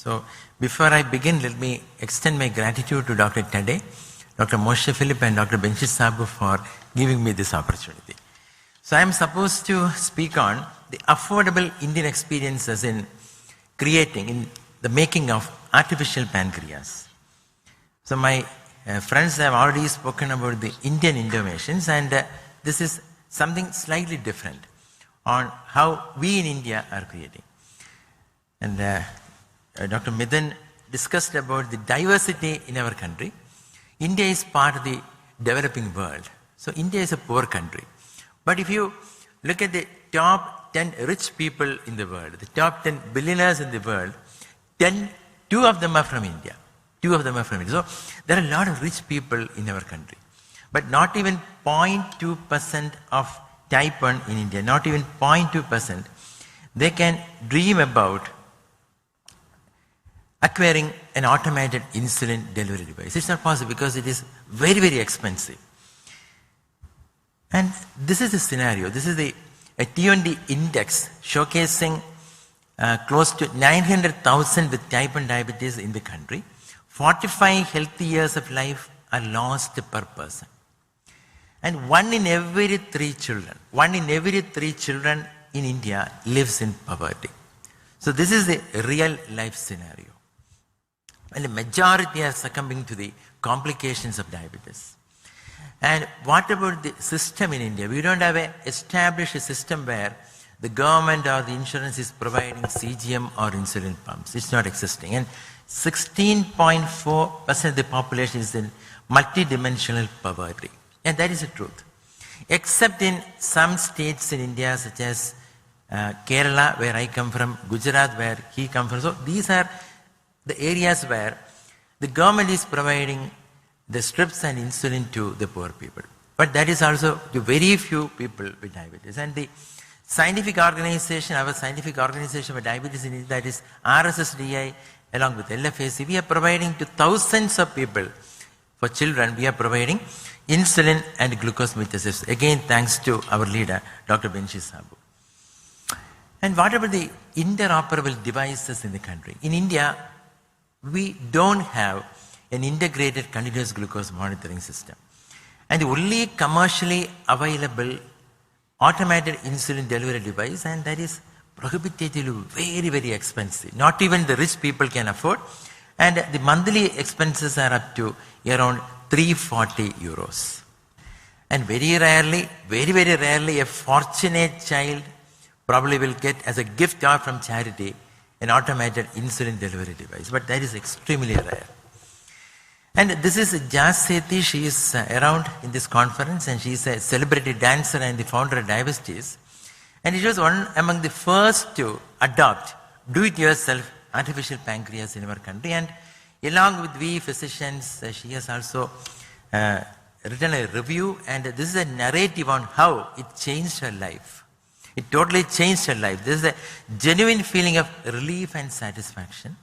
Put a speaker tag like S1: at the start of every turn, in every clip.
S1: So before I begin, let me extend my gratitude to Dr. Tade, Dr. Moshe Philip and Dr. Benshi Sabu for giving me this opportunity. So I am supposed to speak on the affordable Indian experiences in the making of artificial pancreas. So my friends have already spoken about the Indian innovations, and this is something slightly different on how we in India are creating. And Dr. Midhan discussed about the diversity in our country. India is part of the developing world. So India is a poor country. But if you look at the top 10 rich people in the world, the top 10 billionaires in the world, 2 of them are from India. 2 of them are from India. So there are a lot of rich people in our country. But not even 0.2% of type 1 in India, not even 0.2%, they can dream about acquiring an automated insulin delivery device. It's not possible because it is very, very expensive. And this is the scenario. This is a T20 index showcasing close to 900,000 with type 1 diabetes in the country. 45 healthy years of life are lost per person. And 1 in every 3 children in India lives in poverty. So this is the real life scenario. And the majority are succumbing to the complications of diabetes. And what about the system in India? We don't have an established system where the government or the insurance is providing CGM or insulin pumps. It's not existing. And 16.4% of the population is in multidimensional poverty. And that is the truth. Except in some states in India, such as Kerala, where I come from, Gujarat, where he comes from. So these are the areas where the government is providing the strips and insulin to the poor people. But that is also to very few people with diabetes. And the scientific organization, our scientific organization for diabetes in India, that is RSSDI, along with LFAC, we are providing to thousands of people. For children, we are providing insulin and glucose meters. Again, thanks to our leader, Dr. Benshi Sabu. And what about the interoperable devices in the country? In India, we don't have an integrated continuous glucose monitoring system. And the only commercially available automated insulin delivery device, and that is prohibitively very, very expensive. Not even the rich people can afford. And the monthly expenses are up to around 340 euros. And very rarely, very, very rarely, a fortunate child probably will get as a gift or from charity an automated insulin delivery device. But that is extremely rare. And this is Jothydev. She is around in this conference, and she is a celebrity dancer and the founder of Diabetes. And she was one among the first to adopt do-it-yourself artificial pancreas in our country. And along with we physicians, she has also written a review, and this is a narrative on how it changed her life. It totally changed her life. This is a genuine feeling of relief and satisfaction.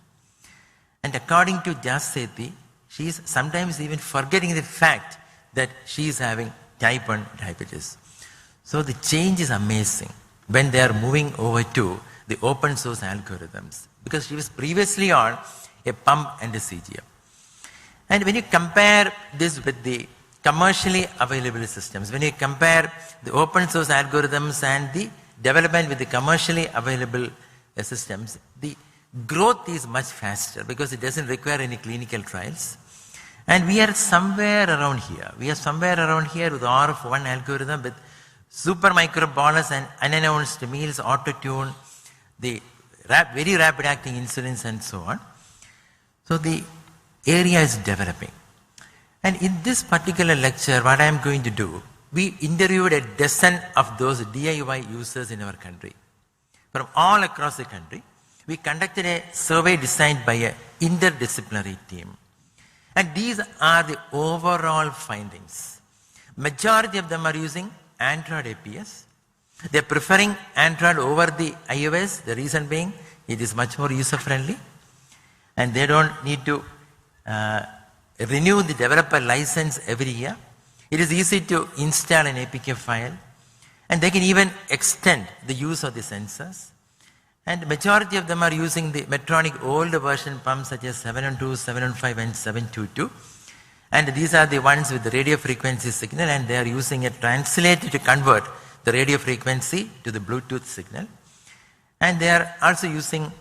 S1: And according to Jothydev, she is sometimes even forgetting the fact that she is having type 1 diabetes. So the change is amazing when they are moving over to the open source algorithms, because she was previously on a pump and a CGM. And when you compare this with the commercially available systems, when you compare the open source algorithms and the development with the commercially available systems, the growth is much faster because it doesn't require any clinical trials. And we are somewhere around here. We are somewhere around here with RF1 algorithm with super microbolus and unannounced meals, auto-tune, the very rapid acting insulins and so on. So the area is developing. And in this particular lecture, what I am going to do, we interviewed a dozen of those DIY users in our country. From all across the country, we conducted a survey designed by an interdisciplinary team. And these are the overall findings. Majority of them are using Android APS. They are preferring Android over the iOS. The reason being, it is much more user-friendly. And they don't need to renew the developer license every year. It is easy to install an APK file. And they can even extend the use of the sensors. And majority of them are using the Medtronic old version pumps such as 712, 715 and 722. And these are the ones with the radio frequency signal, and they are using a translator to convert the radio frequency to the Bluetooth signal. And they are also using,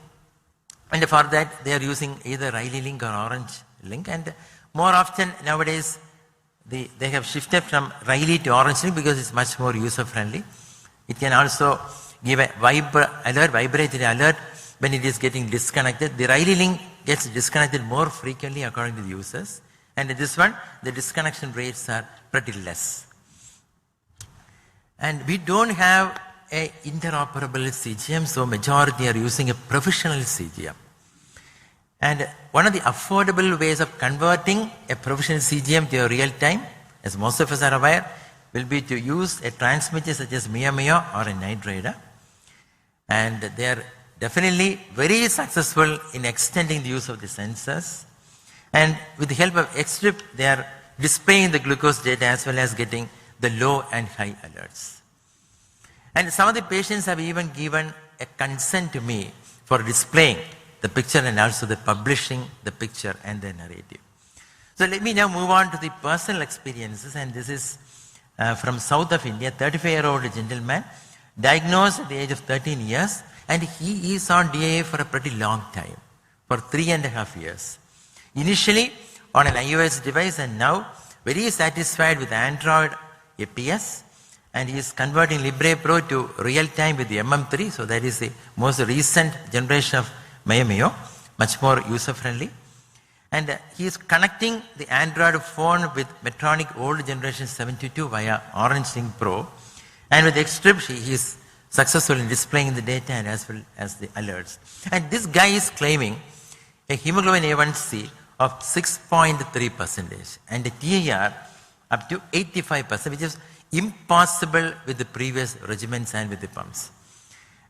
S1: and for that they are using either Riley link or Orange link. And more often nowadays they have shifted from Riley to Orange link because it's much more user friendly. It can also give a vibratory alert when it is getting disconnected. The Riley link gets disconnected more frequently according to the users. And this one, the disconnection rates are pretty less. And we don't have a interoperable CGM, so majority are using a professional CGM. And one of the affordable ways of converting a professional CGM to a real time, as most of us are aware, will be to use a transmitter such as Mio or a Night Raider. And they are definitely very successful in extending the use of the sensors. And with the help of X-Strip, they are displaying the glucose data as well as getting the low and high alerts. And some of the patients have even given a consent to me for displaying the picture and also the publishing the picture and the narrative. So let me now move on to the personal experiences, and this is from south of India, 35-year-old gentleman, diagnosed at the age of 13 years, and he is on DAA for a pretty long time, for 3.5 years. Initially on an iOS device, and now very satisfied with Android APS, and he is converting Libre Pro to real time with the MM3, so that is the most recent generation of Mio, much more user friendly. And he is connecting the Android phone with Medtronic old generation 722 via Orange Link Pro, and with X-Strip he is successful in displaying the data and as well as the alerts. And this guy is claiming a hemoglobin A1C of 6.3% and a TAR up to 85%, which is impossible with the previous regimens and with the pumps.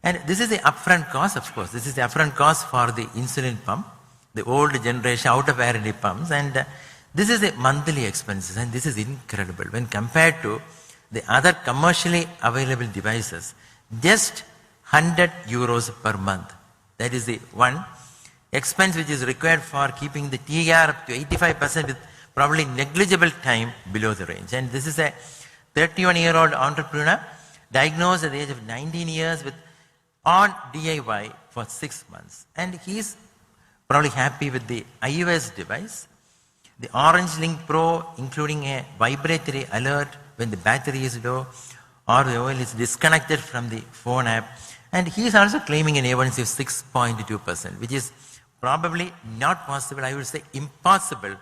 S1: And this is the upfront cost, of course. This is the upfront cost for the insulin pump, the old generation out of warranty pumps, and this is the monthly expenses, and this is incredible when compared to the other commercially available devices. Just 100 euros per month. That is the one expense which is required for keeping the TAR up to 85% with probably negligible time below the range. And this is a 31-year-old entrepreneur diagnosed at the age of 19 years with on DIY for 6 months. And he is probably happy with the iOS device, the Orange Link Pro, including a vibratory alert when the battery is low or the oil is disconnected from the phone app. And he is also claiming an A1C of 6.2%, which is probably not possible, I would say impossible,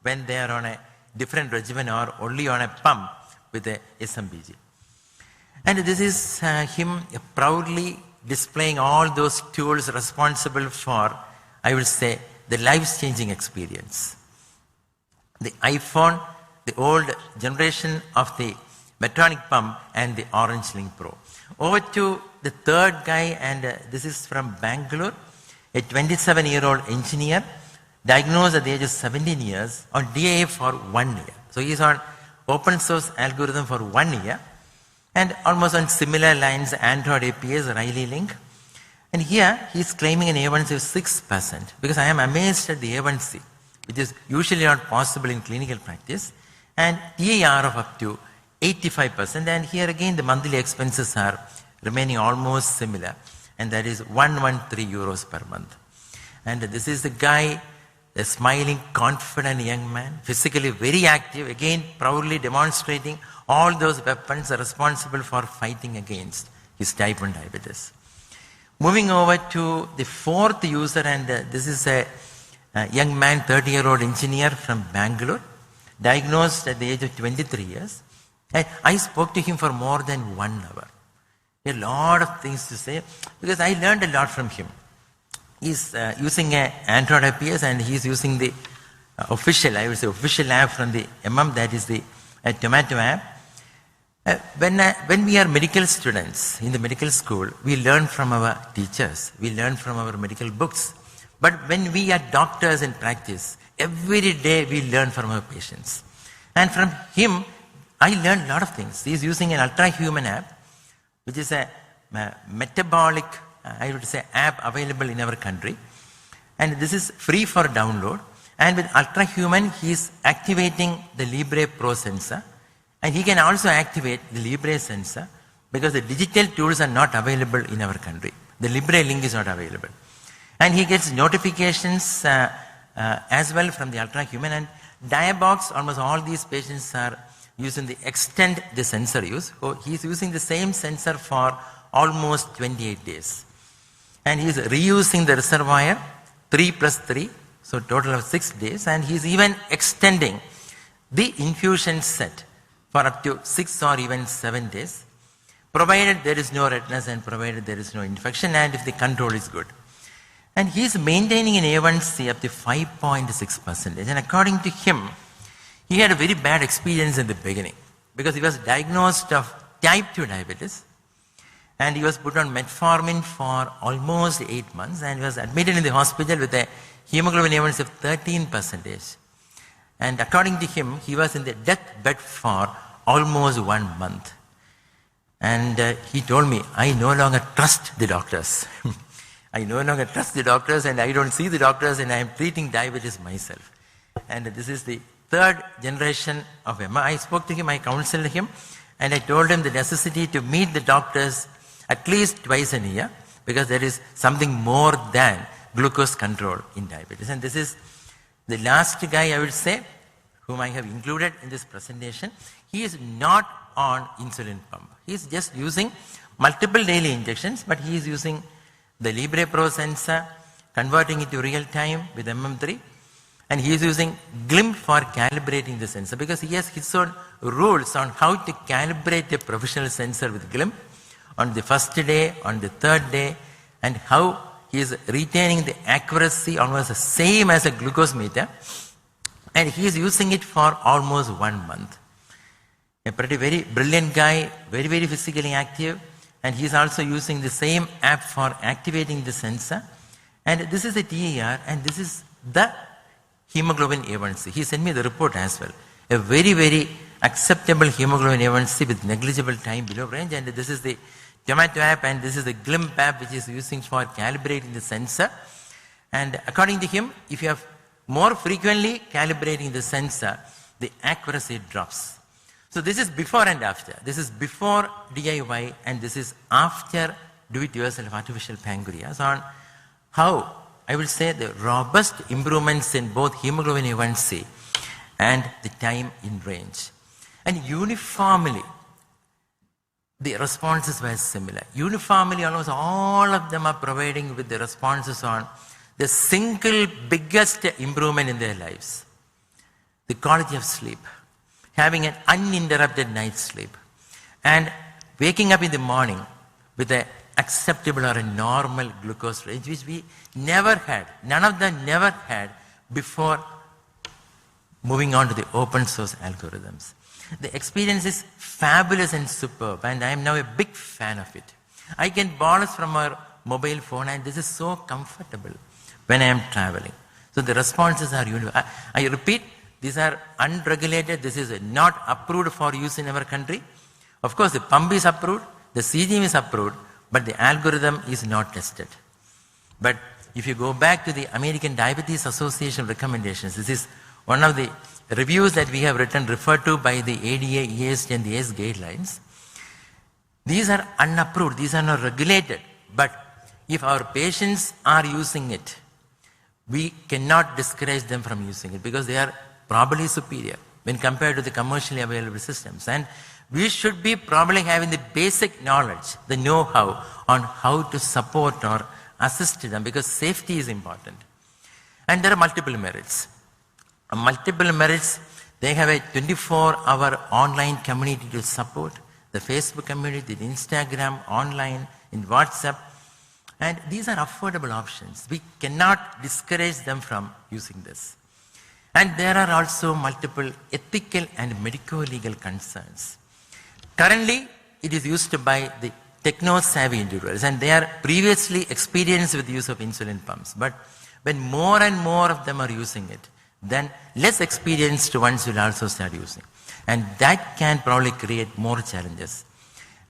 S1: when they are on a different regimen or only on a pump with a SMBG. And this is him proudly displaying all those tools responsible for, I would say, the life-changing experience. The iPhone, the old generation of the Medtronic pump, and the Orange Link Pro. Over to the third guy, and this is from Bangalore, a 27-year-old engineer diagnosed at the age of 17 years on DAA for 1 year. So he is on open source algorithm for 1 year, and almost on similar lines, Android APS, Riley Link. And here he is claiming an A1C of 6%, because I am amazed at the A1C, which is usually not possible in clinical practice, and TAR of up to 85%. And here again the monthly expenses are remaining almost similar, and that is 113 euros per month. And this is the guy, a smiling, confident young man, physically very active, again proudly demonstrating all those weapons are responsible for fighting against his type 1 diabetes. Moving over to the fourth user, and this is a young man, 30-year-old engineer from Bangalore, diagnosed at the age of 23 years. And I spoke to him for more than 1 hour. A lot of things to say, because I learned a lot from him. He's using an Android APS, and he's using the official app from the MM, that is the Tomato app. When we are medical students in the medical school, we learn from our teachers, we learn from our medical books. But when we are doctors in practice, every day we learn from our patients. And from him, I learned a lot of things. He's using an ultra-human app, which is a metabolic I would say, app available in our country. And this is free for download. And with Ultrahuman, he is activating the Libre Pro sensor. And he can also activate the Libre sensor because the digital tools are not available in our country. The Libre link is not available. And he gets notifications as well from the Ultrahuman. And Diabox, almost all these patients are using the extend the sensor use. So he's using the same sensor for almost 28 days. And he's reusing the reservoir 3 plus 3, so total of 6 days. And he's even extending the infusion set for up to 6 or even 7 days, provided there is no redness and provided there is no infection and if the control is good. And he's maintaining an A1C up to 5.6%. And according to him, he had a very bad experience in the beginning because he was diagnosed of type 2 diabetes and he was put on metformin for almost 8 months and he was admitted in the hospital with a hemoglobin A1C of 13%. And according to him, he was in the deathbed for almost 1 month. And he told me, I no longer trust the doctors. I no longer trust the doctors and I don't see the doctors and I am treating diabetes myself. And this is the 3rd generation of Emma. I spoke to him, I counseled him and I told him the necessity to meet the doctors at least twice a year because there is something more than glucose control in diabetes. And this is the last guy I will say whom I have included in this presentation. He is not on insulin pump. He is just using multiple daily injections, but he is using the Libre Pro sensor, converting it to real time with MM3, and he is using GLIMP for calibrating the sensor because he has his own rules on how to calibrate a professional sensor with GLIMP on the first day, on the 3rd day, and how he is retaining the accuracy almost the same as a glucose meter, and he is using it for almost 1 month. A pretty very brilliant guy, very, very physically active. And he's also using the same app for activating the sensor. And this is the TER and this is the hemoglobin A1C. He sent me the report as well. A very, very acceptable hemoglobin A1C with negligible time below range. And this is the Tomato app and this is the GLIMP app which is using for calibrating the sensor. And according to him, if you have more frequently calibrating the sensor, the accuracy drops. So this is before and after. This is before DIY and this is after do-it-yourself artificial pancreas on how, I will say, the robust improvements in both hemoglobin A1C and the time in range. And uniformly, the responses were similar. Uniformly, almost all of them are providing with the responses on the single biggest improvement in their lives. The quality of sleep. Having an uninterrupted night's sleep and waking up in the morning with an acceptable or a normal glucose range, which we never had, none of them never had before moving on to the open source algorithms. The experience is fabulous and superb and I am now a big fan of it. I can bonus from our mobile phone and this is so comfortable when I am traveling. So the responses are universal. I repeat, these are unregulated. This is not approved for use in our country. Of course, the pump is approved, the CGM is approved, but the algorithm is not tested. But if you go back to the American Diabetes Association recommendations, this is one of the reviews that we have written referred to by the ADA, EASD and the ACE guidelines. These are unapproved, these are not regulated. But if our patients are using it, we cannot discourage them from using it because they are probably superior when compared to the commercially available systems. And we should be probably having the basic knowledge, the know-how on how to support or assist them because safety is important. And there are multiple merits. They have a 24-hour online community to support, the Facebook community, the Instagram, online, in WhatsApp. And these are affordable options. We cannot discourage them from using this. And there are also multiple ethical and medico-legal concerns. Currently, it is used by the techno-savvy individuals and they are previously experienced with the use of insulin pumps. But when more and more of them are using it, then less experienced ones will also start using. And that can probably create more challenges.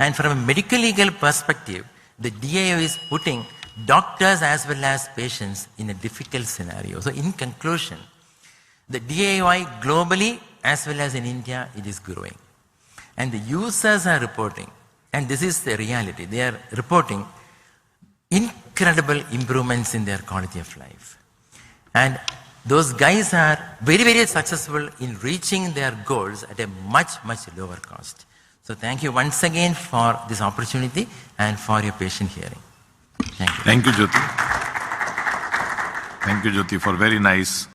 S1: And from a medical legal perspective, the DAO is putting doctors as well as patients in a difficult scenario. So in conclusion, the DAOI globally as well as in India, it is growing. And the users are reporting, and this is the reality, they are reporting incredible improvements in their quality of life. And those guys are very, very successful in reaching their goals at a much, much lower cost. So thank you once again for this opportunity and for your patient hearing. Thank you.
S2: Thank you, Jyoti. Thank you, Jyoti, for very nice